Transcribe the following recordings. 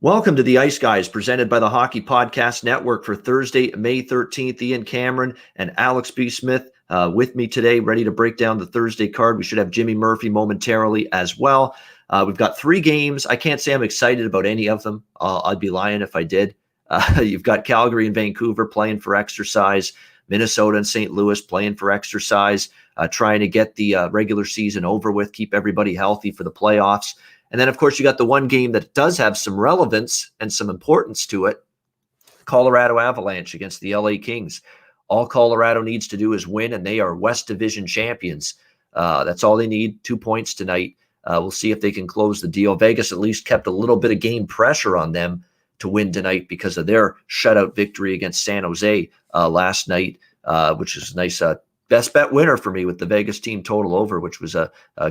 Welcome to the Ice Guys, presented by the Hockey Podcast Network for Thursday, May 13th. Ian Cameron and Alex B. Smith with me today, ready to break down the Thursday card. We should have Jimmy Murphy momentarily as well. We've got 3 games. I can't say I'm excited about any of them. I'd be lying if I did. You've got Calgary and Vancouver playing for exercise, Minnesota and St. Louis playing for exercise, trying to get the regular season over with, keep everybody healthy for the playoffs. And then, of course, you got the one game that does have some relevance and some importance to it, Colorado Avalanche against the LA Kings. All Colorado needs to do is win, and they are West Division champions. That's all they need, 2 points tonight. We'll see if they can close the deal. Vegas at least kept a little bit of game pressure on them to win tonight because of their shutout victory against San Jose last night, which is a nice best bet winner for me with the Vegas team total over, which was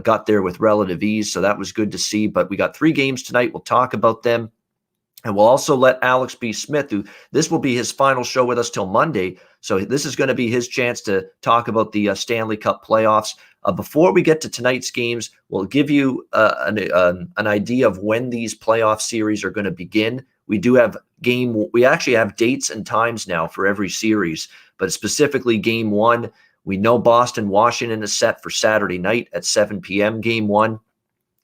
got there with relative ease. So that was good to see. But we got 3 games tonight. We'll talk about them. And we'll also let Alex B. Smith, who this will be his final show with us till Monday. So this is going to be his chance to talk about the Stanley Cup playoffs. Before we get to tonight's games, we'll give you an idea of when these playoff series are going to begin. We actually have dates and times now for every series, but specifically game 1. We know Boston, Washington is set for Saturday night at 7 p.m. Game 1.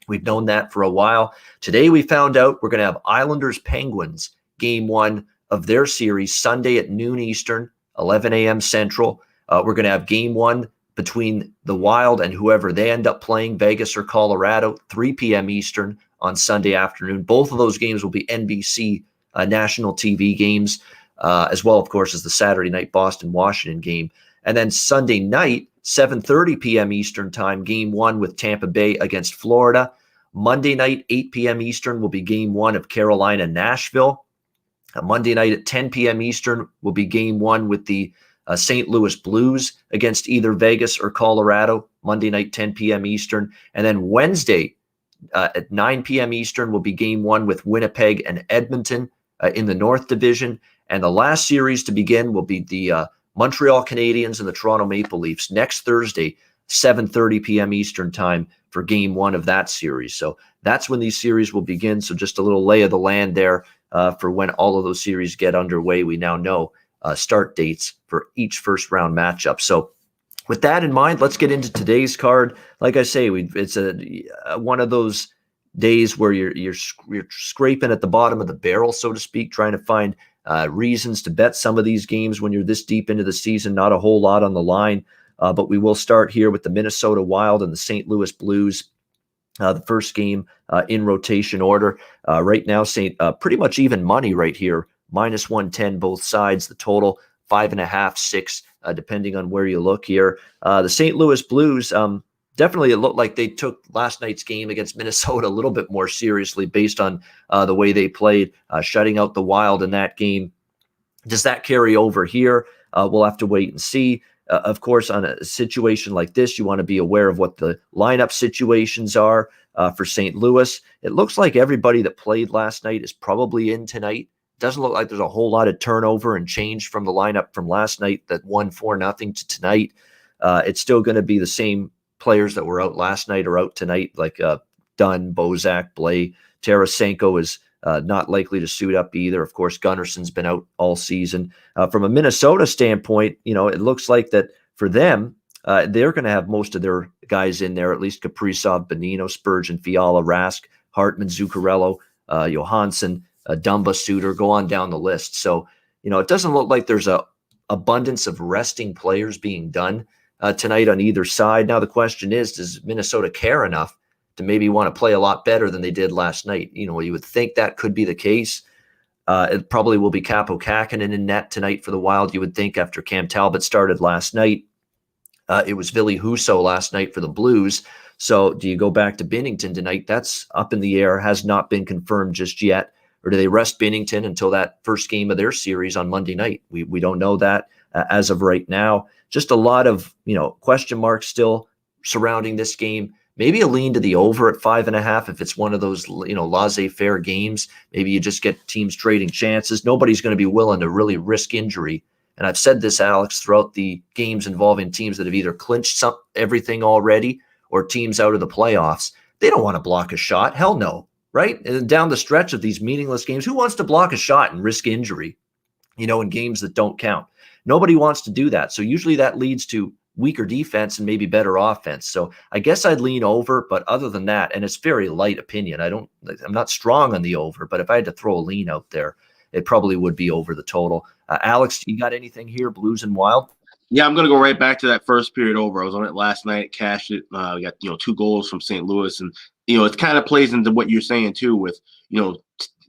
We've known that for a while. Today we found out we're going to have Islanders, Penguins, Game 1 of their series Sunday at noon Eastern, 11 a.m. Central. We're going to have Game 1 between the Wild and whoever they end up playing, Vegas or Colorado, 3 p.m. Eastern on Sunday afternoon. Both of those games will be NBC national TV games, as well, of course, as the Saturday night Boston-Washington game. And then Sunday night, 7:30 p.m. Eastern time, Game 1 with Tampa Bay against Florida. Monday night, 8 p.m. Eastern will be Game 1 of Carolina-Nashville. Monday night at 10 p.m. Eastern will be Game 1 with the St. Louis Blues against either Vegas or Colorado. Monday night, 10 p.m. Eastern. And then Wednesday at 9 p.m. Eastern will be Game 1 with Winnipeg and Edmonton in the North Division. And the last series to begin will be the Montreal Canadiens and the Toronto Maple Leafs next Thursday, 7:30 p.m. Eastern time for Game 1 of that series. So that's when these series will begin. So just a little lay of the land there for when all of those series get underway. We now know start dates for each first round matchup. So with that in mind, let's get into today's card. Like I say, it's one of those days where you're scraping at the bottom of the barrel, so to speak, trying to find reasons to bet some of these games when you're this deep into the season. Not a whole lot on the line, but we will start here with the Minnesota Wild and the St. Louis Blues. The first game in rotation order. Right now, pretty much even money right here, -110 both sides. The total 5.5, 6, depending on where you look here. The St. Louis Blues, definitely it looked like they took last night's game against Minnesota a little bit more seriously based on the way they played, shutting out the Wild in that game. Does that carry over here? We'll have to wait and see. Of course, on a situation like this, you want to be aware of what the lineup situations are for St. Louis. It looks like everybody that played last night is probably in tonight. Doesn't look like there's a whole lot of turnover and change from the lineup from last night that won 4-0 to tonight. It's still going to be the same players that were out last night are out tonight, like Dunn, Bozak, Blais. Tarasenko is not likely to suit up either. Of course, Gunnarsson's been out all season. From a Minnesota standpoint, it looks like that for them, they're going to have most of their guys in there, at least Kaprizov, Bonino, Spurgeon, Fiala, Rask, Hartman, Zuccarello, Johansson, Dumba, Suter, go on down the list. So, it doesn't look like there's a abundance of resting players being done tonight on either side. Now, the question is, does Minnesota care enough to maybe want to play a lot better than they did last night? You would think that could be the case. It probably will be Capo Kakinen in net tonight for the Wild, you would think, after Cam Talbot started last night. It was Ville Husso last night for the Blues. So do you go back to Binnington tonight? That's up in the air, has not been confirmed just yet. Or do they rest Binnington until that first game of their series on Monday night? We don't know that as of right now. Just a lot of question marks still surrounding this game. Maybe a lean to the over at 5.5 if it's one of those laissez-faire games. Maybe you just get teams trading chances. Nobody's going to be willing to really risk injury. And I've said this, Alex, throughout the games involving teams that have either clinched everything already or teams out of the playoffs. They don't want to block a shot. Hell no. right? And down the stretch of these meaningless games, who wants to block a shot and risk injury, in games that don't count? Nobody wants to do that. So usually that leads to weaker defense and maybe better offense. So I guess I'd lean over, but other than that, and it's very light opinion, I'm not strong on the over, but if I had to throw a lean out there, it probably would be over the total. Alex, you got anything here, Blues and Wild? Yeah, I'm going to go right back to that first period over. I was on it last night, cashed it. We got, 2 goals from St. Louis. And, it kind of plays into what you're saying too with,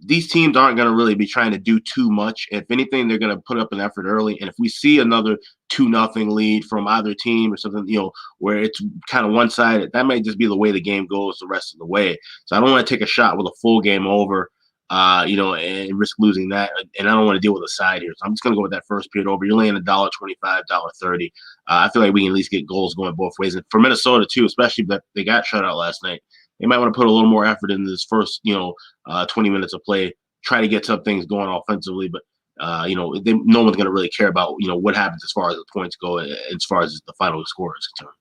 these teams aren't going to really be trying to do too much. If anything, they're going to put up an effort early. And if we see another 2-0 lead from either team or something, where it's kind of one-sided, that might just be the way the game goes the rest of the way. So I don't want to take a shot with a full game over, and risk losing that. And I don't want to deal with a side here. So I'm just going to go with that first period over. You're laying $1.25, $1.30. I feel like we can at least get goals going both ways. And for Minnesota, too, especially that they got shut out last night, they might want to put a little more effort in this first, 20 minutes of play, try to get some things going offensively. But, no one's going to really care about, what happens as far as the points go, as far as the final score is concerned.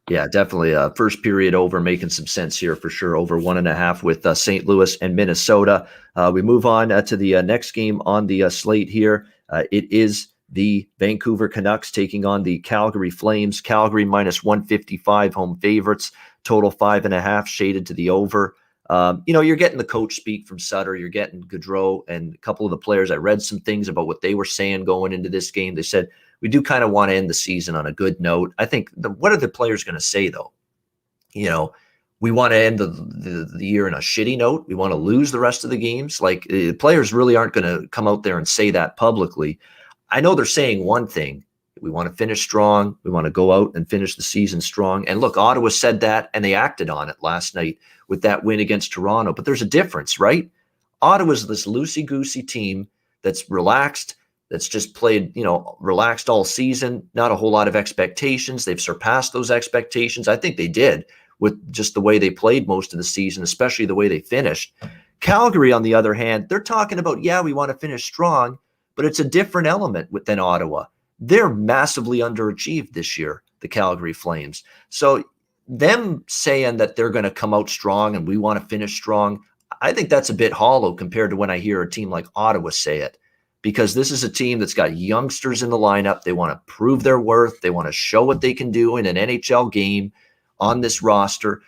Yeah, definitely. First period over, making some sense here for sure. Over 1.5 with St. Louis and Minnesota. We move on to the next game on the slate here. It is the Vancouver Canucks taking on the Calgary Flames. Calgary minus 155 home favorites. Total 5.5 shaded to the over. You're getting the coach speak from Sutter. You're getting Gaudreau and a couple of the players. I read some things about what they were saying going into this game. They said, we do kind of want to end the season on a good note. I think what are the players going to say, though? We want to end the year in a shitty note. We want to lose the rest of the games. Like, players really aren't going to come out there and say that publicly. I know they're saying one thing. We want to finish strong. We want to go out and finish the season strong. And look, Ottawa said that, and they acted on it last night with that win against Toronto. But there's a difference, right? Ottawa's this loosey-goosey team that's relaxed, that's just played, relaxed all season. Not a whole lot of expectations. They've surpassed those expectations. I think they did with just the way they played most of the season, especially the way they finished. Calgary, on the other hand, they're talking about, we want to finish strong, but it's a different element than Ottawa. They're massively underachieved this year, the Calgary Flames. So them saying that they're going to come out strong and we want to finish strong, I think that's a bit hollow compared to when I hear a team like Ottawa say it, because this is a team that's got youngsters in the lineup. They want to prove their worth. They want to show what they can do in an NHL game on this roster.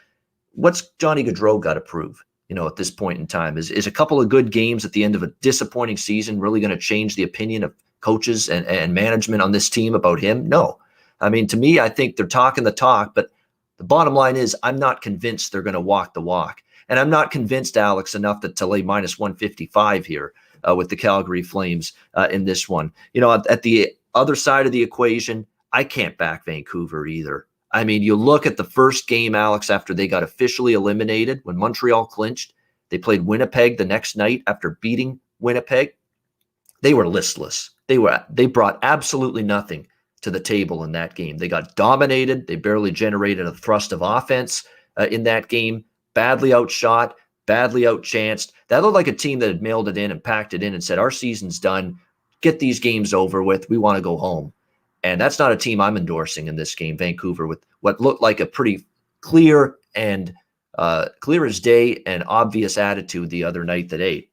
What's Johnny Gaudreau got to prove, at this point in time? Is a couple of good games at the end of a disappointing season really going to change the opinion of coaches and management on this team about him? No. I mean, to me, I think they're talking the talk, but the bottom line is I'm not convinced they're going to walk the walk. And I'm not convinced, Alex, enough to lay minus 155 here with the Calgary Flames in this one. At the other side of the equation, I can't back Vancouver either. I mean, you look at the first game, Alex, after they got officially eliminated, when Montreal clinched, they played Winnipeg the next night after beating Winnipeg. They were listless. They brought absolutely nothing to the table in that game. They got dominated. They barely generated a thrust of offense in that game. Badly outshot, badly outchanced. That looked like a team that had mailed it in and packed it in and said, our season's done. Get these games over with. We want to go home. And that's not a team I'm endorsing in this game, Vancouver, with what looked like a pretty clear and clear as day and obvious attitude the other night that, hey,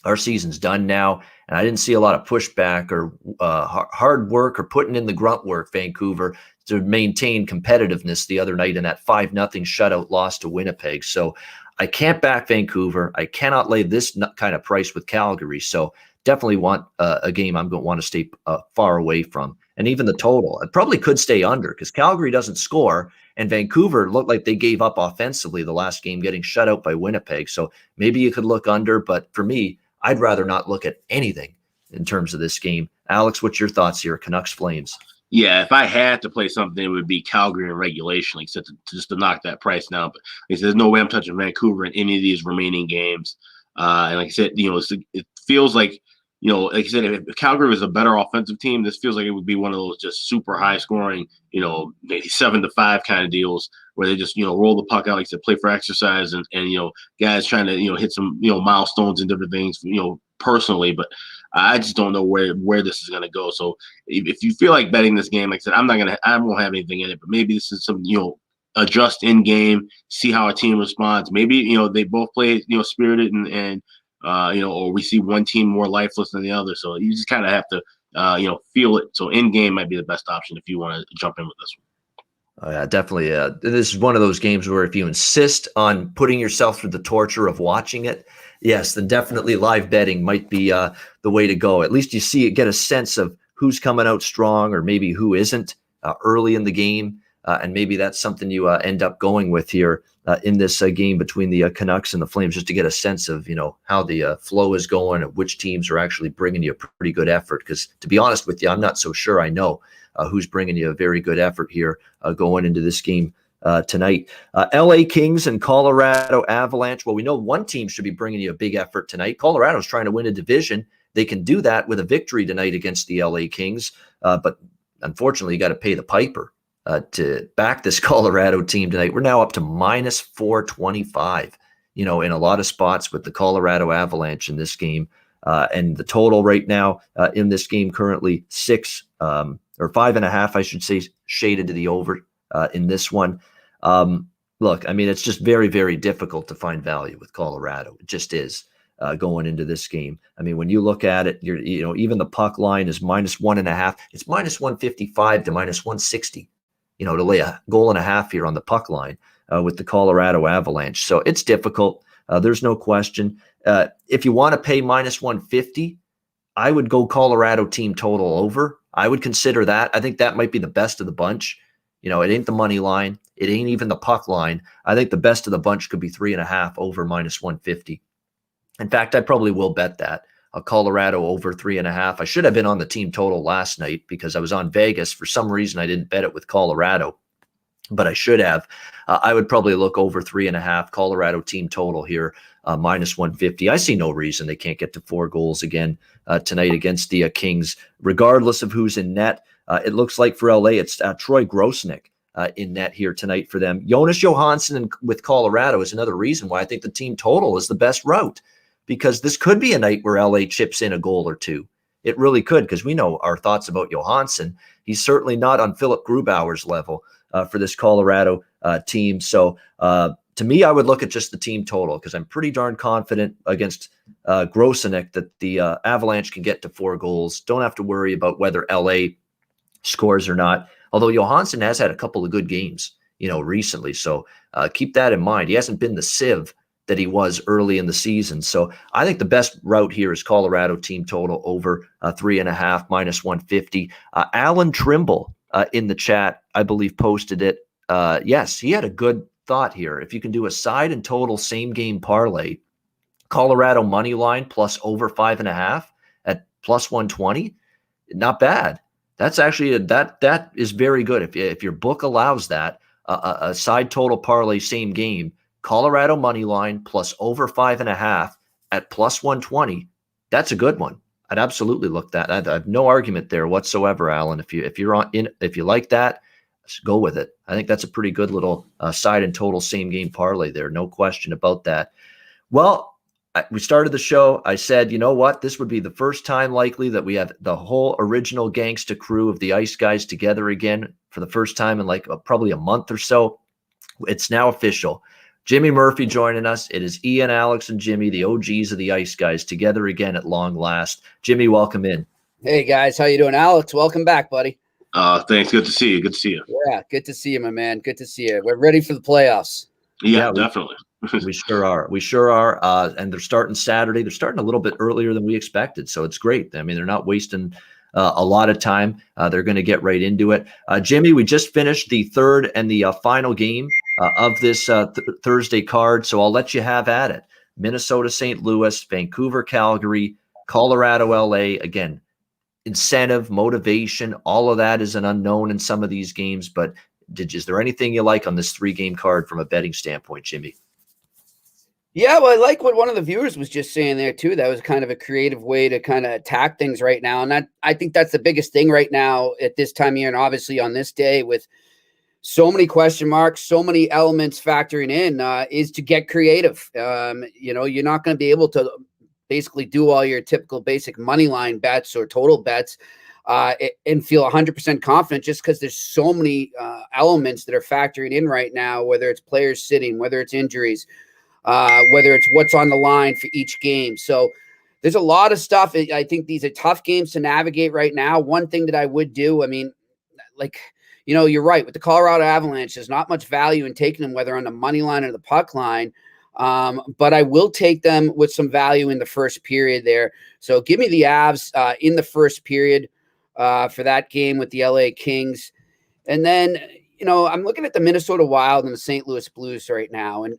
our season's done now. And I didn't see a lot of pushback or hard work or putting in the grunt work, Vancouver, to maintain competitiveness the other night in that 5-0 shutout loss to Winnipeg. So I can't back Vancouver. I cannot lay this kind of price with Calgary. So definitely want a game I'm going to want to stay far away from. And even the total, it probably could stay under because Calgary doesn't score. And Vancouver looked like they gave up offensively the last game, getting shut out by Winnipeg. So maybe you could look under. But for me, I'd rather not look at anything in terms of this game. Alex, what's your thoughts here? Canucks Flames. Yeah, if I had to play something, it would be Calgary in regulation, like just to knock that price down. But there's no way I'm touching Vancouver in any of these remaining games. And like I said, it feels like, like I said, if Calgary was a better offensive team, this feels like it would be one of those just super high scoring, maybe 7-5 kind of deals where they just, roll the puck out, like I said, play for exercise and guys trying to, hit some, milestones and different things, personally. But I just don't know where this is going to go. So if you feel like betting this game, like I said, I won't have anything in it, but maybe this is some, adjust in game, see how a team responds. Maybe, they both play, spirited and or we see one team more lifeless than the other. So you just kind of have to, feel it. So in game might be the best option if you want to jump in with this one. Yeah, definitely. This is one of those games where if you insist on putting yourself through the torture of watching it, yes, then definitely live betting might be the way to go. At least you get a sense of who's coming out strong or maybe who isn't early in the game. And maybe that's something you end up going with here in this game between the Canucks and the Flames, just to get a sense of, how the flow is going and which teams are actually bringing you a pretty good effort. Because to be honest with you, I'm not so sure I know who's bringing you a very good effort here going into this game tonight. LA Kings and Colorado Avalanche. Well, we know one team should be bringing you a big effort tonight. Colorado's trying to win a division. They can do that with a victory tonight against the LA Kings. But unfortunately, you got to pay the piper to back this Colorado team tonight. We're now up to minus 425, in a lot of spots with the Colorado Avalanche in this game. And the total right now in this game currently 6 or 5.5, I should say, shaded to the over in this one. Look, I mean, it's just very, very difficult to find value with Colorado. It just is going into this game. I mean, when you look at it, even the puck line is minus 1.5. It's minus 155 to minus 160, to lay a goal and a half here on the puck line with the Colorado Avalanche. So it's difficult. There's no question. If you want to pay minus 150, I would go Colorado team total over. I would consider that. I think that might be the best of the bunch. It ain't the money line. It ain't even the puck line. I think the best of the bunch could be 3.5 over minus 150. In fact, I probably will bet that. Colorado over 3.5. I should have been on the team total last night because I was on Vegas. For some reason, I didn't bet it with Colorado, but I should have. I would probably look over 3.5 Colorado team total here, minus 150. I see no reason they can't get to 4 goals again tonight against the Kings, regardless of who's in net. It looks like for LA, it's Troy Grosnick in net here tonight for them. Jonas Johansson with Colorado is another reason why I think the team total is the best route, because this could be a night where LA chips in a goal or two. It really could, because we know our thoughts about Johansson. He's certainly not on Philip Grubauer's level for this Colorado team. So to me, I would look at just the team total, because I'm pretty darn confident against Grosnick that the Avalanche can get to 4 goals. Don't have to worry about whether LA scores or not. Although Johansson has had a couple of good games, recently. So keep that in mind. He hasn't been the sieve that he was early in the season. So I think the best route here is Colorado team total over 3.5 minus 150. Alan Trimble in the chat, I believe, posted it. Yes, he had a good thought here. If you can do a side and total same game parlay, Colorado money line plus over 5.5 at plus 120, not bad. That's actually that is very good. If your book allows that, a side total parlay same game, Colorado money line plus over 5.5 at plus 120, that's a good one. I'd absolutely look that. I have no argument there whatsoever, Alan. If you like that, go with it. I think that's a pretty good little side and total same game parlay there. No question about that. Well, we started the show. I said, you know what? This would be the first time likely that we have the whole original gangsta crew of the Ice Guys together again for the first time in probably a month or so. It's now official. Jimmy Murphy joining us. It is Ian, Alex, and Jimmy, the OGs of the Ice Guys, together again at long last. Jimmy, welcome in. Hey, guys. How you doing? Alex, welcome back, buddy. Thanks. Good to see you. Good to see you. Yeah, good to see you, my man. Good to see you. We're ready for the playoffs. Yeah, definitely. We sure are. We sure are. And they're starting Saturday. They're starting a little bit earlier than we expected, so it's great. I mean, they're not wasting a lot of time. They're going to get right into it. Jimmy, we just finished the third and the final game of this Thursday card, so I'll let you have at it. Minnesota, St. Louis, Vancouver, Calgary, Colorado, LA. Again, incentive, motivation, all of that is an unknown in some of these games, but is there anything you like on this 3-game card from a betting standpoint, Jimmy? Yeah, well, I like what one of the viewers was just saying there, too. That was kind of a creative way to kind of attack things right now. And I think that's the biggest thing right now at this time of year, and obviously on this day with so many question marks, so many elements factoring in, is to get creative. You're not going to be able to basically do all your typical basic money line bets or total bets. and feel 100% confident, just because there's so many elements that are factoring in right now, whether it's players sitting, whether it's injuries, whether it's what's on the line for each game. So there's a lot of stuff. I think these are tough games to navigate right now. One thing that I would do, I mean, like, you're right. With the Colorado Avalanche, there's not much value in taking them, whether on the money line or the puck line. But I will take them with some value in the first period there. So give me the Avs in the first period for that game with the LA Kings. And then, I'm looking at the Minnesota Wild and the St. Louis Blues right now. And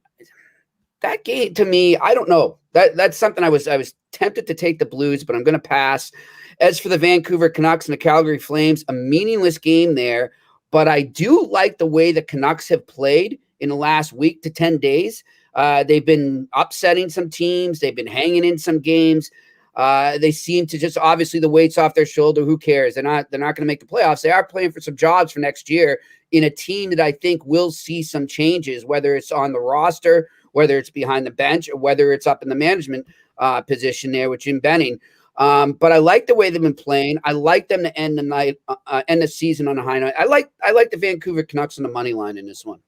that game, to me, I don't know. That's something I was tempted to take the Blues, but I'm going to pass. As for the Vancouver Canucks and the Calgary Flames, a meaningless game there. But I do like the way the Canucks have played in the last week to 10 days. They've been upsetting some teams. They've been hanging in some games. They seem to just, obviously, the weight's off their shoulder. Who cares? They're not going to make the playoffs. They are playing for some jobs for next year in a team that I think will see some changes, whether it's on the roster, whether it's behind the bench, or whether it's up in the management position there with Jim Benning. But I like the way they've been playing. I like them to end the season on a high note. I like the Vancouver Canucks on the money line in this one.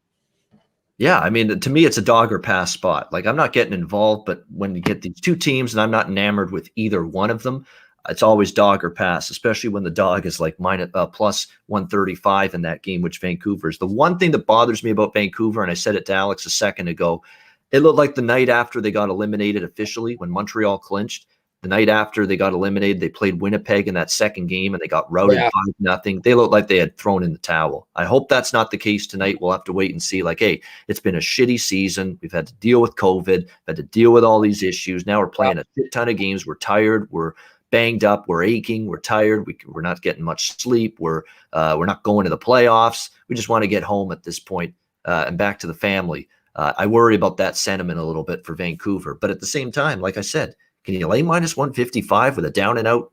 Yeah, I mean, to me, it's a dog or pass spot. Like, I'm not getting involved, but when you get these two teams and I'm not enamored with either one of them, it's always dog or pass, especially when the dog is like plus 135 in that game, which Vancouver is. The one thing that bothers me about Vancouver, and I said it to Alex a second ago, it looked like the night after they got eliminated officially, when Montreal clinched, the night after they got eliminated, they played Winnipeg in that second game and they got routed 5-0. They looked like they had thrown in the towel. I hope that's not the case tonight. We'll have to wait and see. Like, hey, it's been a shitty season. We've had to deal with COVID, had to deal with all these issues. Now we're playing a shit ton of games. We're tired. We're banged up. We're aching. We're tired. We're not getting much sleep. We're not going to the playoffs. We just want to get home at this point and back to the family. I worry about that sentiment a little bit for Vancouver. But at the same time, like I said, can you lay minus 155 with a down and out,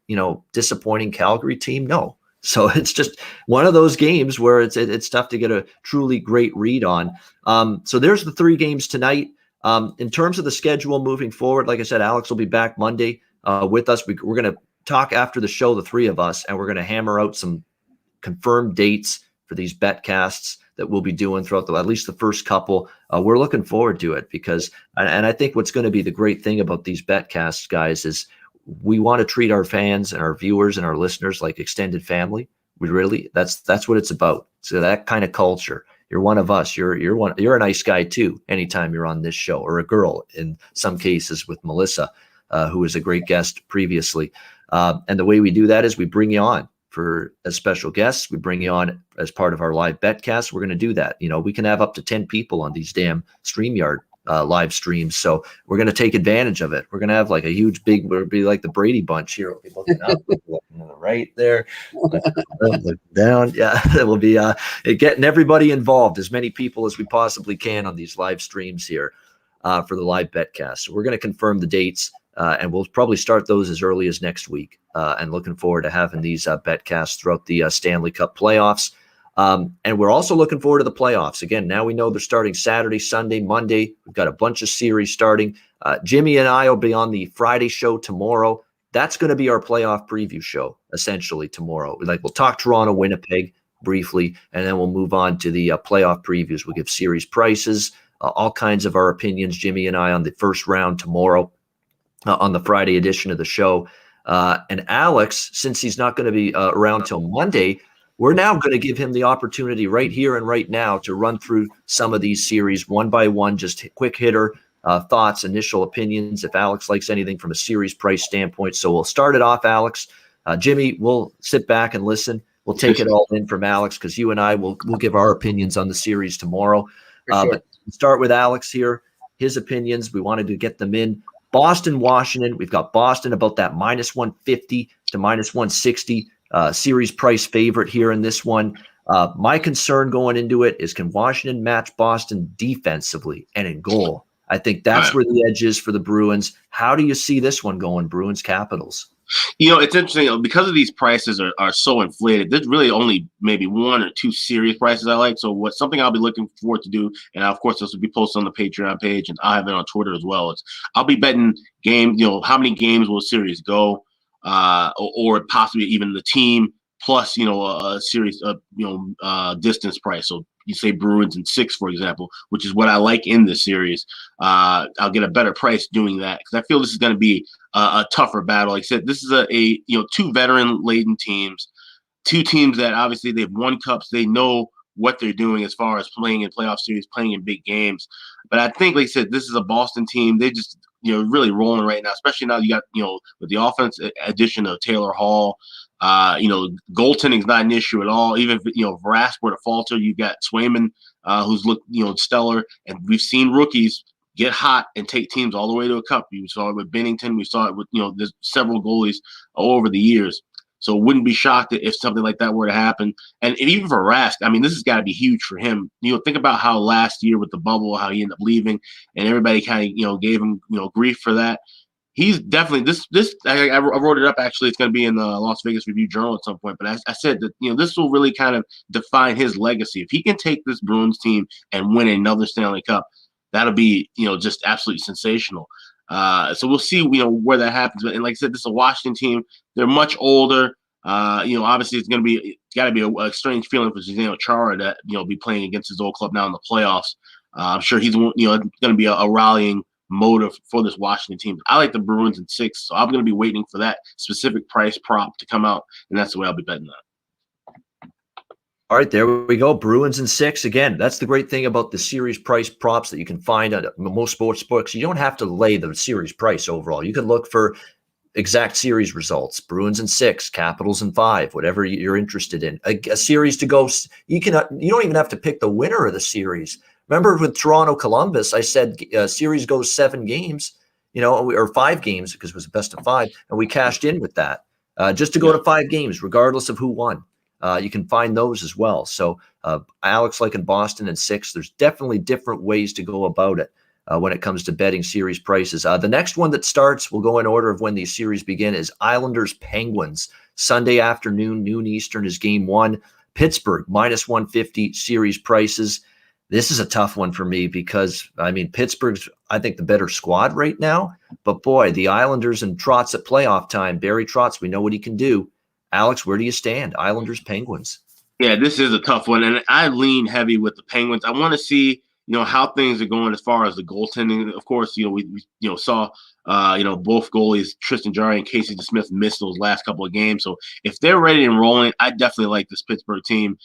disappointing Calgary team? No. So it's just one of those games where it's tough to get a truly great read on. So there's the three games tonight. In terms of the schedule moving forward, like I said, Alex will be back Monday with us. We're going to talk after the show, the three of us, and we're going to hammer out some confirmed dates for these betcasts that we'll be doing throughout at least the first couple. We're looking forward to it because, and I think what's going to be the great thing about these betcasts, guys, is we want to treat our fans and our viewers and our listeners like extended family. That's what it's about. So that kind of culture. You're one of us. You're a nice guy too. Anytime you're on this show, or a girl in some cases with Melissa, who was a great guest previously. And the way we do that is we bring you on as special guests. We bring you on as part of our live betcast. We're going to do that. We can have up to 10 people on these damn StreamYard live streams. So we're going to take advantage of it. We're going to have like a huge, we'll be like the Brady Bunch here. We'll be looking up, looking to the right there, looking down. Yeah, we'll be getting everybody involved, as many people as we possibly can on these live streams here for the live betcast. So we're going to confirm the dates. And we'll probably start those as early as next week. And looking forward to having these betcasts throughout the Stanley Cup playoffs. And we're also looking forward to the playoffs. Again, now we know they're starting Saturday, Sunday, Monday. We've got a bunch of series starting. Jimmy and I will be on the Friday show tomorrow. That's going to be our playoff preview show, essentially, tomorrow. We'll talk Toronto, Winnipeg briefly, and then we'll move on to the playoff previews. We'll give series prices, all kinds of our opinions, Jimmy and I, on the first round tomorrow. On the Friday edition of the show. And Alex, since he's not going to be around till Monday, we're now going to give him the opportunity right here and right now to run through some of these series one by one, just quick hitter thoughts, initial opinions, if Alex likes anything from a series price standpoint. So we'll start it off, Alex. Jimmy, we'll sit back and listen. We'll take it all in from Alex because you and I will give our opinions on the series tomorrow. Sure. But we'll start with Alex here. His opinions, we wanted to get them in. Boston, Washington. We've got Boston about that minus 150 to minus 160 series price favorite here in this one. My concern going into it is, can Washington match Boston defensively and in goal? I think that's where the edge is for the Bruins. How do you see this one going, Bruins Capitals? It's interesting because of these prices are so inflated. There's really only maybe one or two serious prices I like. So something I'll be looking forward to do, and of course this will be posted on the Patreon page, and I'll have it on Twitter as well. I'll be betting how many games will a series go, or possibly even the team plus, a series of, distance price. So you say Bruins in 6, for example, which is what I like in this series. I'll get a better price doing that because I feel this is going to be a tougher battle. Like I said, this is a 2 veteran-laden teams, 2 teams that obviously they've won cups. They know what they're doing as far as playing in playoff series, playing in big games. But I think, like I said, this is a Boston team. They just, really rolling right now, especially now you got, with the offense addition of Taylor Hall. Goaltending is not an issue at all. Even if, Veras were to falter, you've got Swayman, who's looked, stellar. And we've seen rookies get hot and take teams all the way to a cup. We saw it with Bennington. We saw it with, there's several goalies over the years. So wouldn't be shocked if something like that were to happen. And even for Rask, I mean, this has got to be huge for him. Think about how last year with the bubble, how he ended up leaving, and everybody kind of, gave him, grief for that. He's definitely I wrote it up, actually. It's going to be in the Las Vegas Review-Journal at some point. But I said that, this will really kind of define his legacy. If he can take this Bruins team and win another Stanley Cup, that'll be, just absolutely sensational. So we'll see, where that happens. And like I said, this is a Washington team. They're much older. Obviously it's got to be a strange feeling for Zdeno Chara to, be playing against his old club now in the playoffs. I'm sure he's, going to be a rallying motive for this Washington team. I like the Bruins in 6, so I'm going to be waiting for that specific price prop to come out, and that's the way I'll be betting that. All right, there we go. Bruins in 6. Again, that's the great thing about the series price props that you can find on most sports books. You don't have to lay the series price overall. You can look for exact series results. Bruins in 6, Capitals in 5, whatever you're interested in. A series to go. You don't even have to pick the winner of the series. Remember with Toronto Columbus, I said series goes 7 games, or 5 games because it was a best of 5, and we cashed in with that just to go to 5 games, regardless of who won. You can find those as well. So Alex liking Boston in 6. There's definitely different ways to go about it when it comes to betting series prices. The next one that starts, we'll go in order of when these series begin, is Islanders Penguins. Sunday afternoon, noon Eastern is game 1. Pittsburgh, -150 series prices. This is a tough one for me because, Pittsburgh's, I think, the better squad right now. But, boy, the Islanders and Trotz at playoff time. Barry Trotz, we know what he can do. Alex, where do you stand? Islanders, Penguins. Yeah, this is a tough one, and I lean heavy with the Penguins. I want to see, how things are going as far as the goaltending. Of course, we saw, both goalies, Tristan Jarry and Casey DeSmith, miss those last couple of games. So if they're ready and rolling, I definitely like this Pittsburgh team.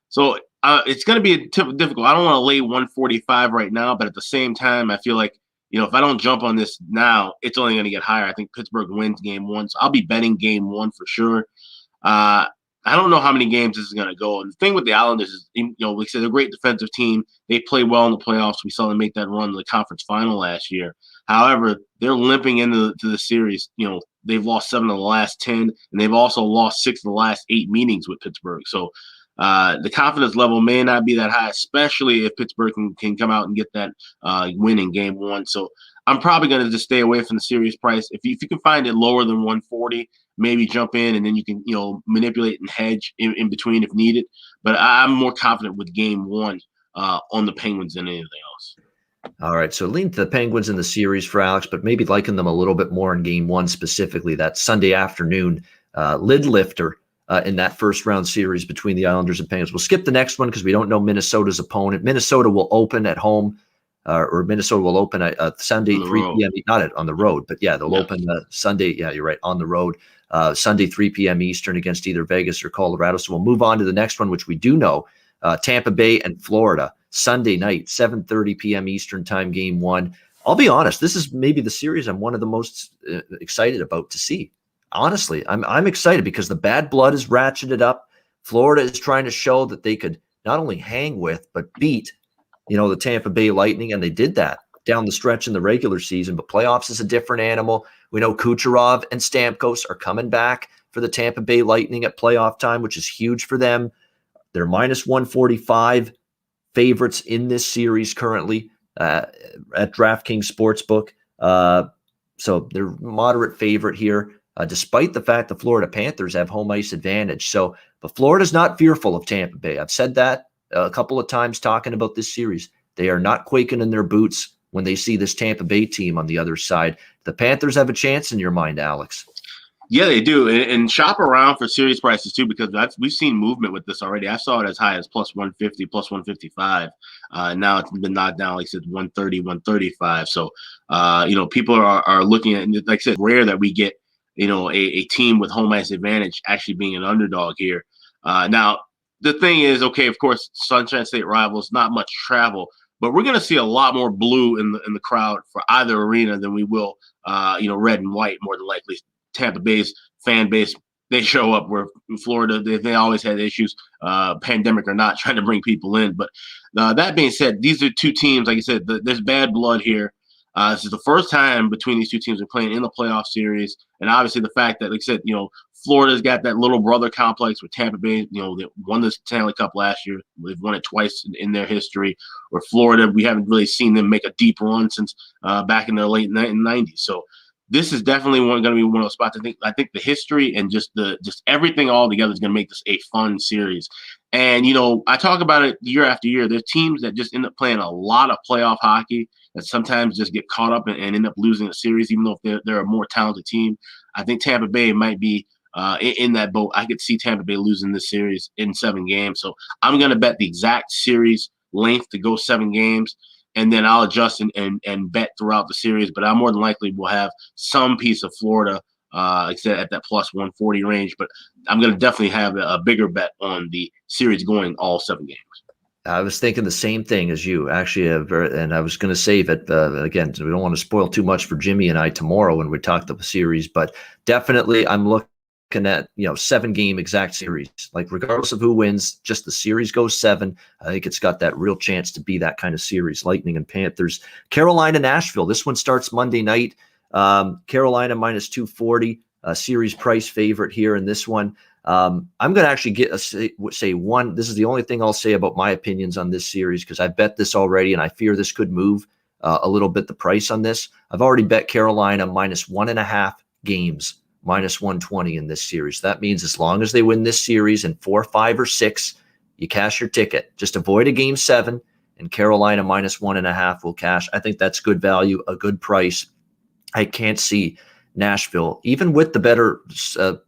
So it's going to be difficult. I don't want to lay 145 right now, but at the same time, I feel like, if I don't jump on this now, it's only going to get higher. I think Pittsburgh wins game 1, so I'll be betting game 1 for sure. I don't know how many games this is going to go. And the thing with the Islanders is, we said they're a great defensive team. They play well in the playoffs. We saw them make that run to the conference final last year. However, they're limping into the series. They've lost 7 of the last 10, and they've also lost 6 of the last 8 meetings with Pittsburgh. So the confidence level may not be that high, especially if Pittsburgh can come out and get that win in game 1. So I'm probably going to just stay away from the series price. If you can find it lower than 140, maybe jump in, and then you can, manipulate and hedge in between if needed. But I'm more confident with game 1 on the Penguins than anything else. All right, so lean to the Penguins in the series for Alex, but maybe liking them a little bit more in game 1 specifically, that Sunday afternoon lid lifter in that first round series between the Islanders and Penguins. We'll skip the next one because we don't know Minnesota's opponent. Minnesota will open at home. Or Minnesota will open Sunday, 3 p.m. Not on the road, but they'll open Sunday. Yeah, you're right, on the road. Sunday, 3 p.m. Eastern against either Vegas or Colorado. So we'll move on to the next one, which we do know. Tampa Bay and Florida, Sunday night, 7:30 p.m. Eastern time, game 1. I'll be honest, this is maybe the series I'm one of the most excited about to see. Honestly, I'm excited because the bad blood is ratcheted up. Florida is trying to show that they could not only hang with, but beat the Tampa Bay Lightning, and they did that down the stretch in the regular season. But playoffs is a different animal. We know Kucherov and Stamkos are coming back for the Tampa Bay Lightning at playoff time, which is huge for them. They're -145 favorites in this series currently at DraftKings Sportsbook. So they're moderate favorite here, despite the fact the Florida Panthers have home ice advantage. But Florida's not fearful of Tampa Bay. I've said that a couple of times talking about this series. They are not quaking in their boots when they see this Tampa Bay team on the other side. The Panthers have a chance in your mind, Alex? Yeah, they do, and shop around for series prices too, because we've seen movement with this already. I saw it as high as plus 150, plus 155. Now it's been knocked down, like I said, 130, 135. So, people are looking at, and like I said, rare that we get, a team with home ice advantage actually being an underdog here. Now, the thing is, okay, of course, Sunshine State rivals, not much travel, but we're going to see a lot more blue in the crowd for either arena than we will, red and white more than likely. Tampa Bay's fan base, they show up, where in Florida, they always had issues, pandemic or not, trying to bring people in. But that being said, these are two teams, like I said, there's bad blood here. This is the first time between these two teams are playing in the playoff series. And obviously the fact that, like I said, Florida's got that little brother complex with Tampa Bay, they won the Stanley Cup last year. They've won it twice in their history. Or Florida, we haven't really seen them make a deep run since back in the late 90s. So this is definitely going to be one of those spots. I think the history and just everything all together is going to make this a fun series. And, I talk about it year after year. There's teams that just end up playing a lot of playoff hockey that sometimes just get caught up and end up losing a series, even though if they're a more talented team. I think Tampa Bay might be in that boat. I could see Tampa Bay losing this series in 7 games. So I'm going to bet the exact series length to go 7 games. And then I'll adjust and bet throughout the series. But I more than likely will have some piece of Florida, like I said, at that plus 140 range. But I'm going to definitely have a bigger bet on the series going all 7 games. I was thinking the same thing as you, actually, and I was going to save it. Again, we don't want to spoil too much for Jimmy and I tomorrow when we talk the series. But definitely I'm looking at 7-game exact series. Like, regardless of who wins, just the series goes 7. I think it's got that real chance to be that kind of series. Lightning and Panthers. Carolina, Nashville. This one starts Monday night. Carolina minus 240. Series price favorite here in this one. I'm going to actually say one. This is the only thing I'll say about my opinions on this series, because I bet this already, and I fear this could move a little bit the price on this. I've already bet Carolina minus 1.5 games. Minus 120 in this series. That means as long as they win this series in 4, 5, or 6, you cash your ticket. Just avoid a game 7, and Carolina minus 1.5 will cash. I think that's good value, a good price. I can't see Nashville, even with the better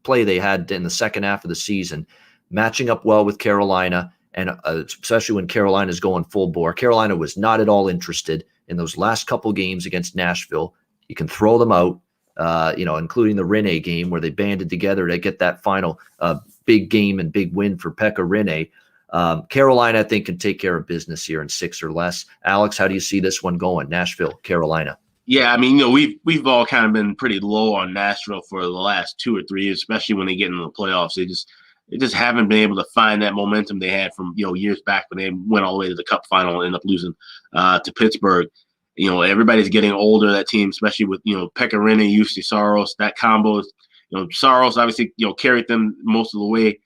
play they had in the second half of the season, matching up well with Carolina, and especially when Carolina's going full bore. Carolina was not at all interested in those last couple games against Nashville. You can throw them out. Including the Rinne game where they banded together to get that final big game and big win for Pekka Rinne. Carolina, I think, can take care of business here in 6 or less. Alex, how do you see this one going? Nashville, Carolina. Yeah, I mean, we've all kind of been pretty low on Nashville for the last 2 or 3 years, especially when they get into the playoffs. They just haven't been able to find that momentum they had from years back when they went all the way to the Cup final and ended up losing to Pittsburgh. Everybody's getting older, that team, especially with, Pekka Rinne, Jussi Saros, that combo. Saros obviously, carried them most of the way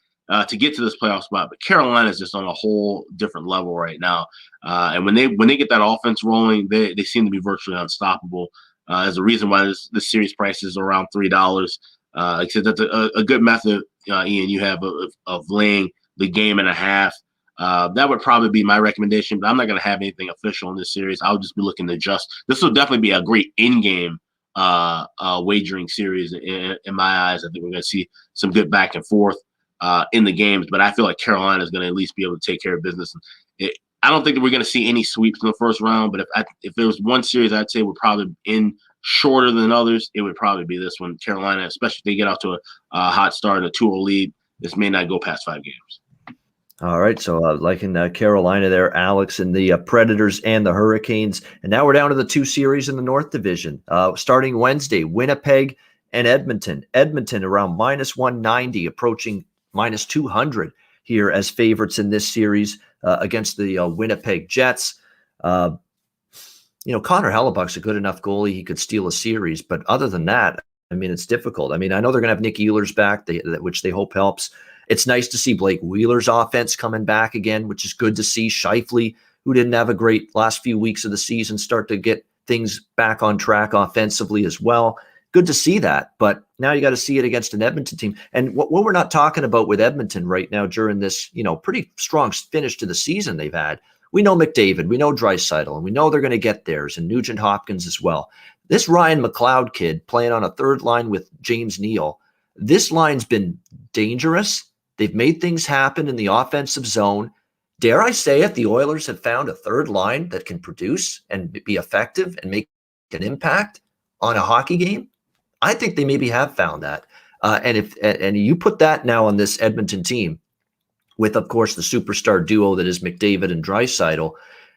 to get to this playoff spot. But Carolina is just on a whole different level right now. And when they get that offense rolling, they seem to be virtually unstoppable. There's a reason why this series price is around $3. Like I said, that's a good method, Ian, you have of laying the game and a half. That would probably be my recommendation, but I'm not going to have anything official in this series. I'll just be looking to adjust. This will definitely be a great in-game wagering series in my eyes. I think we're going to see some good back and forth in the games, but I feel like Carolina is going to at least be able to take care of business. I don't think that we're going to see any sweeps in the first round, but if there was one series I'd say would probably end shorter than others, it would probably be this one. Carolina, especially if they get out to a hot start and a 2-0 lead, this may not go past 5 games. All right, so like in Carolina there, Alex, and the Predators and the Hurricanes. And now we're down to the 2 series in the North Division. Starting Wednesday, Winnipeg and Edmonton. Edmonton around minus 190, approaching minus 200 here as favorites in this series against the Winnipeg Jets. Connor Hellebuck's a good enough goalie. He could steal a series, but other than that, I mean, it's difficult. I mean, I know they're going to have Nick Ehlers back, which they hope helps. It's nice to see Blake Wheeler's offense coming back again, which is good to see. Scheifele, who didn't have a great last few weeks of the season, start to get things back on track offensively as well. Good to see that, but now you got to see it against an Edmonton team. And what we're not talking about with Edmonton right now during this, pretty strong finish to the season they've had. We know McDavid, we know Draisaitl, and we know they're going to get theirs, and Nugent Hopkins as well. This Ryan McLeod kid playing on a third line with James Neal, This line's been dangerous. They've made things happen in the offensive zone. Dare I say it, the Oilers have found a third line that can produce and be effective and make an impact on a hockey game. I think they maybe have found that. And you put that now on this Edmonton team with, of course, the superstar duo that is McDavid and Draisaitl,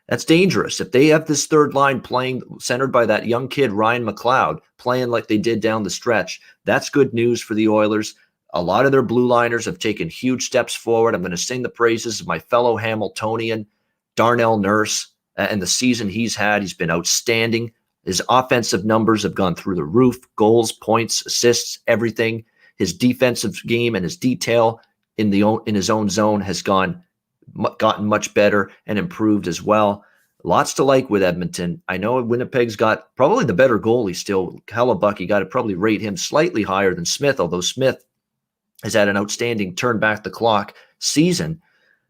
that's dangerous. If they have this third line playing centered by that young kid, Ryan McLeod, playing like they did down the stretch, that's good news for the Oilers. A lot of their blue liners have taken huge steps forward. I'm going to sing the praises of my fellow Hamiltonian, Darnell Nurse, and the season he's had. He's been outstanding. His offensive numbers have gone through the roof, goals, points, assists, everything. His defensive game and his detail in his own zone has gotten much better and improved as well. Lots to like with Edmonton. I know Winnipeg's got probably the better goalie still. Hellebuck, you got to probably rate him slightly higher than Smith, although Smith has had an outstanding turn back the clock season.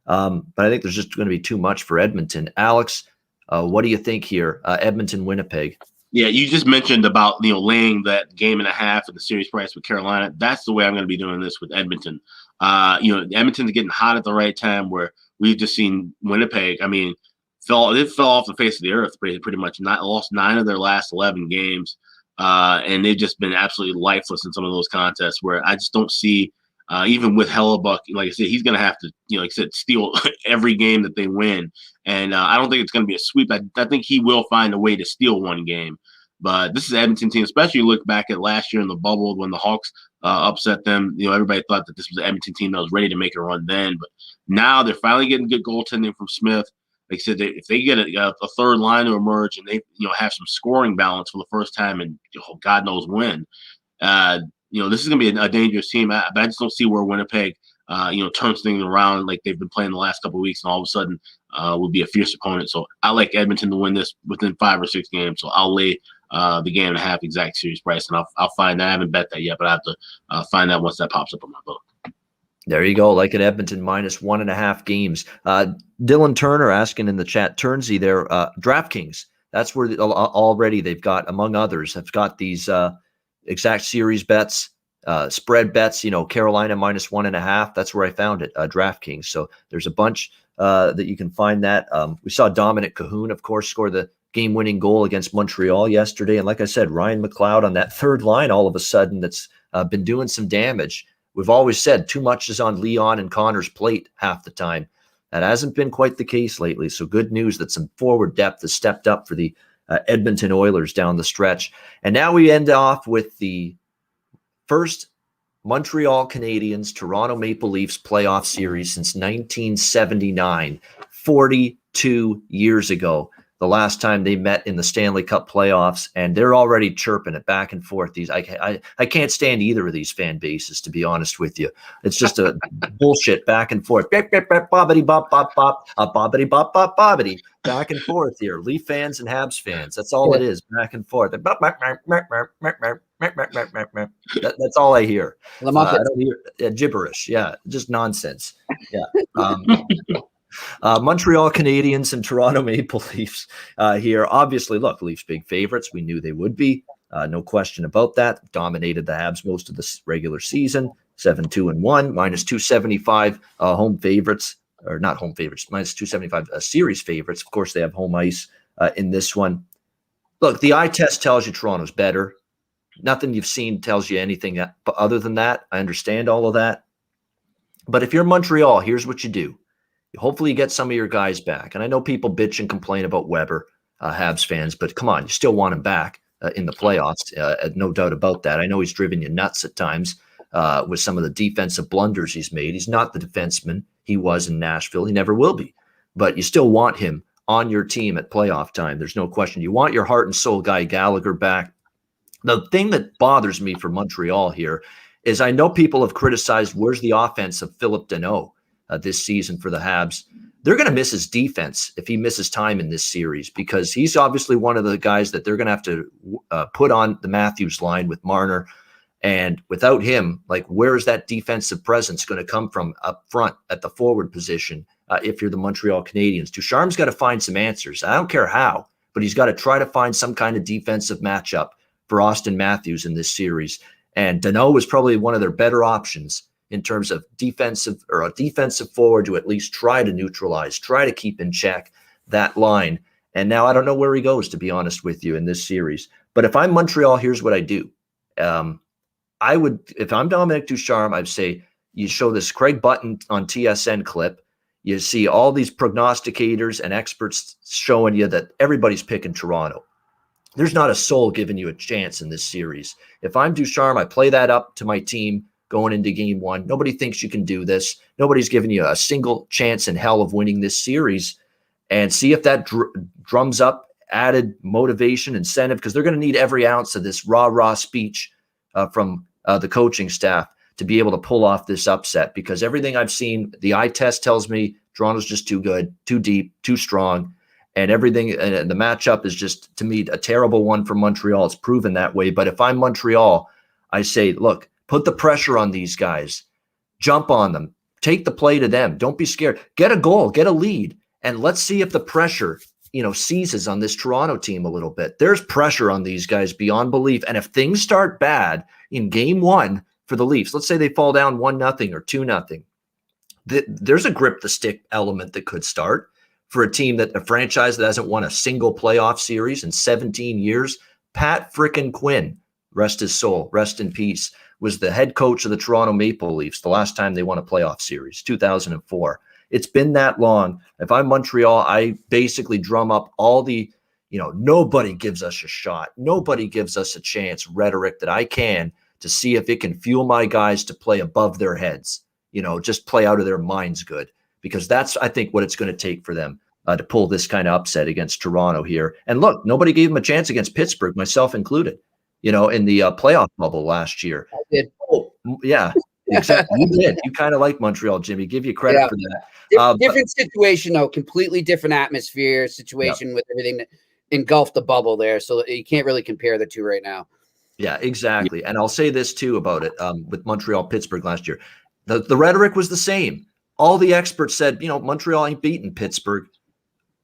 But I think there's just going to be too much for Edmonton. Alex, what do you think here? Edmonton, Winnipeg. Yeah, you just mentioned about laying that game and a half at the series price with Carolina. That's the way I'm going to be doing this with Edmonton. Edmonton's getting hot at the right time, where we've just seen Winnipeg. I mean, they fell off the face of the earth pretty much. Lost 9 of their last 11 games, and they've just been absolutely lifeless in some of those contests. Where I just don't see, even with Hellebuck, like I said, he's going to have to, like I said, steal every game that they win. And I don't think it's going to be a sweep. I think he will find a way to steal one game. But this is an Edmonton team, especially look back at last year in the bubble when the Hawks upset them. Everybody thought that this was an Edmonton team that was ready to make a run then. But now they're finally getting good goaltending from Smith. Like I said, if they get a third line to emerge and they have some scoring balance for the first time in God knows when, this is going to be a dangerous team. But I just don't see where Winnipeg turns things around like they've been playing the last couple of weeks, and all of a sudden will be a fierce opponent. So I like Edmonton to win this within 5 or 6 games. So I'll lay the game and a half exact series price, and I'll find that. I haven't bet that yet, but I have to find that once that pops up on my book. There you go. Like at Edmonton -1.5 games. Dylan Turner asking in the chat, Turnsy there, DraftKings. That's where already they've got, among others, have got these exact series bets, spread bets, Carolina -1.5. That's where I found it, DraftKings. So there's a bunch that you can find that. We saw Dominic Cahoon, of course, score the game-winning goal against Montreal yesterday. And like I said, Ryan McLeod on that third line all of a sudden that's been doing some damage. We've always said too much is on Leon and Connor's plate half the time. That hasn't been quite the case lately. So good news that some forward depth has stepped up for the Edmonton Oilers down the stretch. And now we end off with the first Montreal Canadiens, Toronto Maple Leafs playoff series since 1979, 42 years ago, the last time they met in the Stanley Cup playoffs, and they're already chirping it back and forth. I can't stand either of these fan bases, to be honest with you. It's just a bullshit back and forth. Bobbity bop bop bop, bobbity bop bop bobbity, back and forth here. Leaf fans and Habs fans. That's all it is, back and forth. That's all I hear. I don't hear gibberish. Yeah, just nonsense. Yeah. Montreal Canadiens and Toronto Maple Leafs here. Obviously, look, Leafs big favorites. We knew they would be. No question about that. Dominated the Habs most of the regular season. 7-2-1, -275 home favorites, or not home favorites, -275 series favorites. Of course, they have home ice in this one. Look, the eye test tells you Toronto's better. Nothing you've seen tells you anything other than that. I understand all of that. But if you're Montreal, here's what you do. Hopefully you get some of your guys back. And I know people bitch and complain about Weber, Habs fans, but come on, you still want him back in the playoffs. No doubt about that. I know he's driven you nuts at times with some of the defensive blunders he's made. He's not the defenseman he was in Nashville. He never will be. But you still want him on your team at playoff time. There's no question. You want your heart and soul guy Gallagher back. The thing that bothers me for Montreal here is I know people have criticized where's the offense of Philip Deneau this season for the Habs. They're going to miss his defense if he misses time in this series, because he's obviously one of the guys that they're going to have to put on the Matthews line with Marner. And without him, like, where is that defensive presence going to come from up front at the forward position if you're the Montreal Canadiens? Ducharme's got to find some answers. I don't care how, but he's got to try to find some kind of defensive matchup for Austin Matthews in this series. And Danault is probably one of their better options in terms of defensive or a defensive forward to at least try to neutralize, try to keep in check that line. And now I don't know where he goes, to be honest with you, in this series. But if I'm Montreal, here's what I do. I would, if I'm Dominic Ducharme, I'd say you show this Craig Button on TSN clip. You see all these prognosticators and experts showing you that everybody's picking Toronto. There's not a soul giving you a chance in this series. If I'm Ducharme, I play that up to my team going into game one. Nobody thinks you can do this. Nobody's giving you a single chance in hell of winning this series. And see if that drums up added motivation, incentive, because they're going to need every ounce of this rah-rah speech from the coaching staff to be able to pull off this upset, because everything I've seen, the eye test tells me Toronto's just too good, too deep, too strong, and everything. And the matchup is just, to me, a terrible one for Montreal. It's proven that way. But if I'm Montreal, I say, look, put the pressure on these guys, jump on them, take the play to them. Don't be scared. Get a goal, get a lead, and let's see if the pressure, seizes on this Toronto team a little bit. There's pressure on these guys beyond belief. And if things start bad in game one for the Leafs, let's say they fall down 1-0 or 2-0, there's a grip the stick element that could start for a franchise that hasn't won a single playoff series in 17 years. Pat frickin' Quinn, rest his soul, rest in peace, was the head coach of the Toronto Maple Leafs the last time they won a playoff series, 2004. It's been that long. If I'm Montreal, I basically drum up all the, nobody gives us a shot, nobody gives us a chance rhetoric that I can to see if it can fuel my guys to play above their heads, just play out of their minds good, because that's, I think, what it's going to take for them to pull this kind of upset against Toronto here. And look, nobody gave them a chance against Pittsburgh, myself included, in the playoff bubble last year. I did. Oh, yeah. Exactly. You did. You kind of like Montreal, Jimmy. Give you credit for that. Different situation, though. Completely different atmosphere situation with everything that engulfed the bubble there. So you can't really compare the two right now. Yeah, exactly. And I'll say this too about it with Montreal, Pittsburgh last year. The rhetoric was the same. All the experts said, Montreal ain't beating Pittsburgh.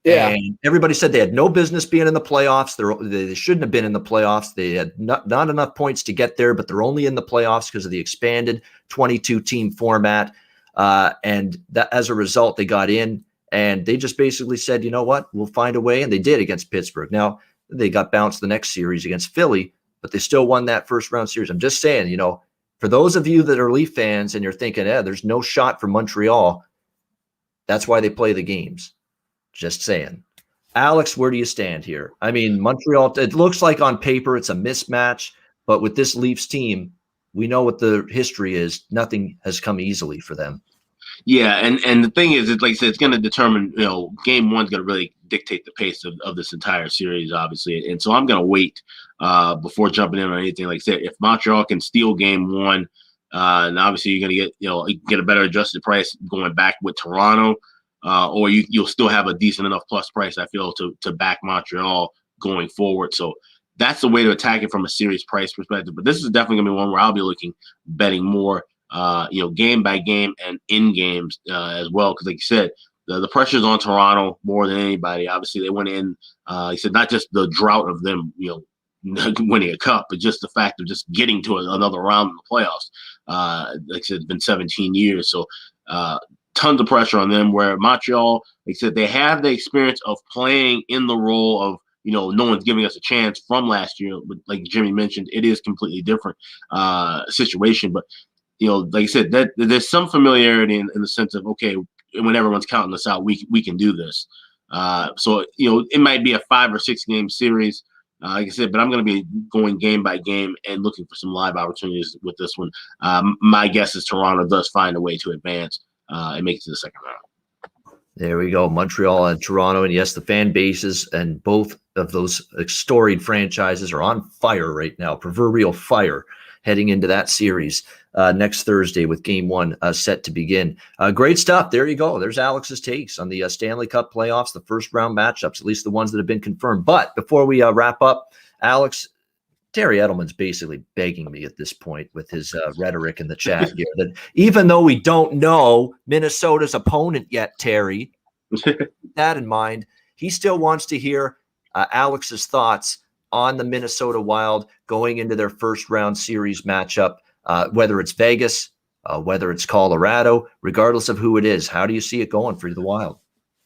Yeah. And everybody said they had no business being in the playoffs. They shouldn't have been in the playoffs. They had not enough points to get there, but they're only in the playoffs because of the expanded 22-team format. And that, as a result, they got in, and they just basically said, you know what, we'll find a way. And they did against Pittsburgh. Now, they got bounced the next series against Philly, but they still won that first round series. I'm just saying, for those of you that are Leaf fans and you're thinking, there's no shot for Montreal, that's why they play the games. Just saying. Alex, where do you stand here? I mean, Montreal, it looks like on paper it's a mismatch, but with this Leafs team, we know what the history is. Nothing has come easily for them. Yeah, and the thing is, like I said, it's going to determine, game one's going to really dictate the pace of this entire series, obviously. And so I'm going to wait before jumping in on anything. Like I said, if Montreal can steal game one, and obviously you're going to get a better adjusted price going back with Toronto. Or you'll still have a decent enough plus price, I feel, to back Montreal going forward. So that's the way to attack it from a series price perspective. But this is definitely going to be one where I'll be betting more, game by game and in games as well. Because like you said, the pressure's on Toronto more than anybody. Obviously, they went in, he said, not just the drought of them, winning a cup, but just the fact of just getting to another round in the playoffs. Like I said, it's been 17 years. So, tons of pressure on them, where Montreal, like I said, they have the experience of playing in the role of, no one's giving us a chance from last year. But like Jimmy mentioned, it is completely different situation. But, like I said, that there's some familiarity in the sense of, okay, when everyone's counting us out, we can do this. So, it might be a 5 or 6 game series, like I said, but I'm going to be going game by game and looking for some live opportunities with this one. My guess is Toronto does find a way to advance and make it to the second round. There we go. Montreal and Toronto. And yes, the fan bases and both of those storied franchises are on fire right now, proverbial fire, heading into that series next Thursday with game one set to begin. Great stuff. There you go. There's Alex's takes on the Stanley Cup playoffs, the first round matchups, at least the ones that have been confirmed. But before we wrap up, Alex, Terry Edelman's basically begging me at this point with his rhetoric in the chat here that even though we don't know Minnesota's opponent yet, Terry, keep that in mind, he still wants to hear Alex's thoughts on the Minnesota Wild going into their first round series matchup, whether it's Vegas, whether it's Colorado, regardless of who it is? How do you see it going for the Wild?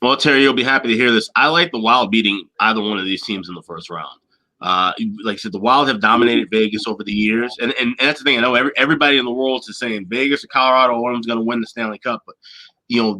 Well, Terry, you'll be happy to hear this. I like the Wild beating either one of these teams in the first round. Like I said, the Wild have dominated Vegas over the years, and that's the thing. I know everybody in the world is saying Vegas or Colorado, one of them's going to win the Stanley Cup, but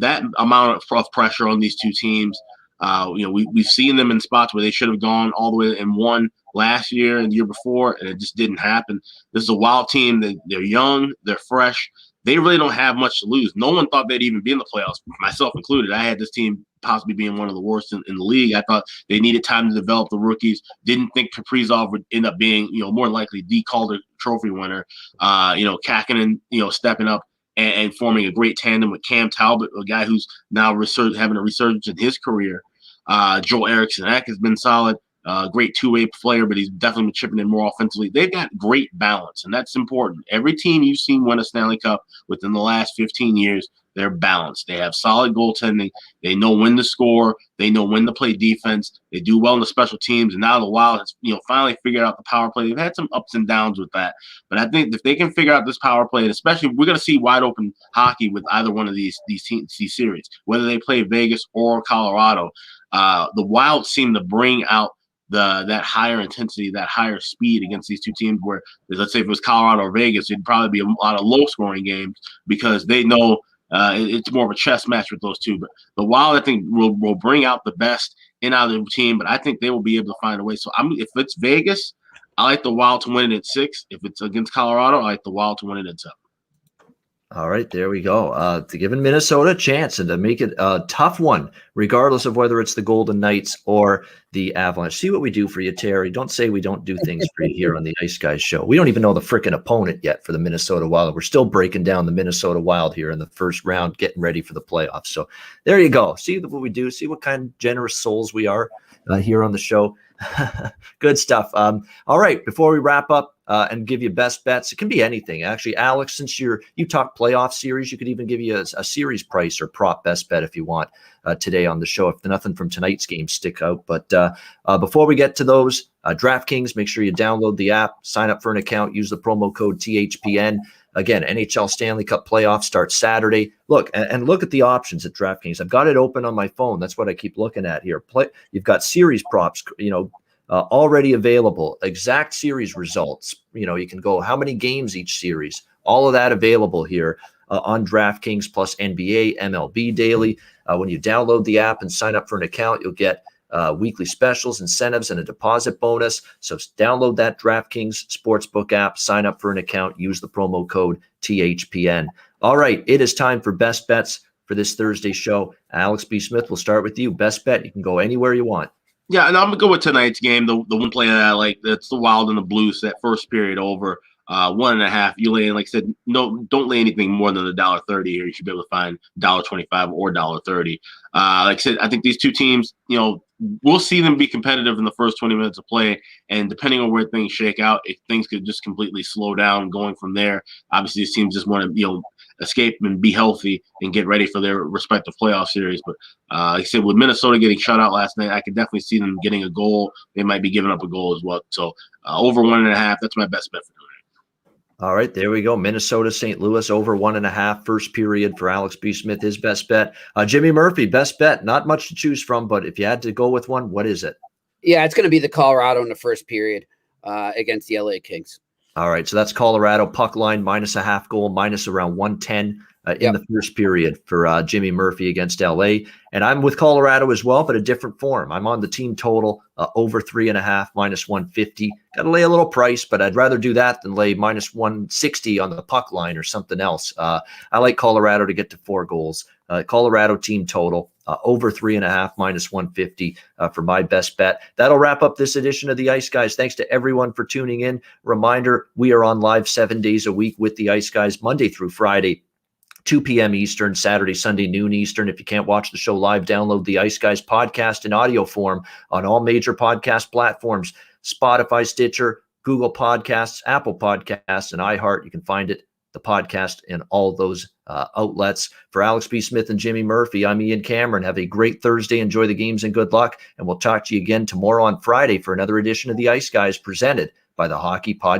that amount of pressure on these two teams. We've seen them in spots where they should have gone all the way and won last year and the year before, and it just didn't happen. This is a Wild team. They're young, they're fresh. They really don't have much to lose. No one thought they'd even be in the playoffs, myself included. I had this team possibly being one of the worst in the league. I thought they needed time to develop the rookies. Didn't think Kaprizov would end up being, more likely the Calder Trophy winner. Kakinen, stepping up and forming a great tandem with Cam Talbot, a guy who's now having a resurgence in his career. Joel Eriksson has been solid. Great two-way player, but he's definitely been chipping in more offensively. They've got great balance, and that's important. Every team you've seen win a Stanley Cup within the last 15 years, they're balanced. They have solid goaltending. They know when to score. They know when to play defense. They do well in the special teams, and now the Wild has, finally figured out the power play. They've had some ups and downs with that, but I think if they can figure out this power play, and especially we're going to see wide open hockey with either one of these series, whether they play Vegas or Colorado. The Wild seem to bring out that higher intensity, that higher speed against these two teams where, let's say if it was Colorado or Vegas, it'd probably be a lot of low-scoring games because they know it's more of a chess match with those two. But the Wild, I think, will bring out the best in either team, but I think they will be able to find a way. So if it's Vegas, I like the Wild to win it at 6. If it's against Colorado, I like the Wild to win it at 7. All right, there we go. To giving Minnesota a chance and to make it a tough one, regardless of whether it's the Golden Knights or the Avalanche. See what we do for you, Terry. Don't say we don't do things for you here on the Ice Guys show. We don't even know the freaking opponent yet for the Minnesota Wild. We're still breaking down the Minnesota Wild here in the first round, getting ready for the playoffs. So there you go. See what we do. See what kind of generous souls we are here on the show. Good stuff. All right, before we wrap up and give you best bets, it can be anything. Actually, Alex, since you talk playoff series, you could even give you a series price or prop best bet if you want today on the show, if nothing from tonight's game stick out. But before we get to those, DraftKings, make sure you download the app, sign up for an account, use the promo code THPN. Again, NHL Stanley Cup playoffs start Saturday. Look, and look at the options at DraftKings. I've got it open on my phone. That's what I keep looking at here. You've got series props, already available, exact series results. You can go how many games each series, all of that available here on DraftKings, plus NBA, MLB daily. When you download the app and sign up for an account, you'll get weekly specials, incentives, and a deposit bonus. So download that DraftKings Sportsbook app, sign up for an account, use the promo code THPN. All right, it is time for best bets for this Thursday show. Alex B. Smith, we'll start with you. Best bet, you can go anywhere you want. Yeah, and I'm going to go with tonight's game, the one play that I like. That's the Wild and the Blues, that first period over. 1.5. You lay in, like I said, no, don't lay anything more than $1.30 here. You should be able to find $1.25 or $1.30. Like I said, I think these two teams, we'll see them be competitive in the first 20 minutes of play. And depending on where things shake out, if things could just completely slow down going from there. Obviously, these teams just want to, escape and be healthy and get ready for their respective playoff series. But like I said, with Minnesota getting shut out last night, I could definitely see them getting a goal. They might be giving up a goal as well. So over 1.5, that's my best bet for tonight. All right, there we go. Minnesota, St. Louis, over 1.5 first period for Alex B. Smith, his best bet. Jimmy Murphy, best bet. Not much to choose from, but if you had to go with one, what is it? Yeah, it's going to be the Colorado in the first period against the LA Kings. All right, so that's Colorado puck line -0.5 goal, minus around 110 in the first period for Jimmy Murphy against LA. And I'm with Colorado as well, but a different form. I'm on the team total over 3.5, -150. Got to lay a little price, but I'd rather do that than lay -160 on the puck line or something else. I like Colorado to get to 4 goals. Colorado team total over 3.5, -150 for my best bet. That'll wrap up this edition of the Ice Guys. Thanks to everyone for tuning in. Reminder, we are on live 7 days a week with the Ice Guys, Monday through Friday, 2 p.m. Eastern, Saturday, Sunday, noon Eastern. If you can't watch the show live, download the Ice Guys podcast in audio form on all major podcast platforms, Spotify, Stitcher, Google Podcasts, Apple Podcasts, and iHeart. You can find it the podcast in all those outlets. For Alex B. Smith and Jimmy Murphy, I'm Ian Cameron. Have a great Thursday. Enjoy the games and good luck. And we'll talk to you again tomorrow on Friday for another edition of the Ice Guys presented by the Hockey Podcast.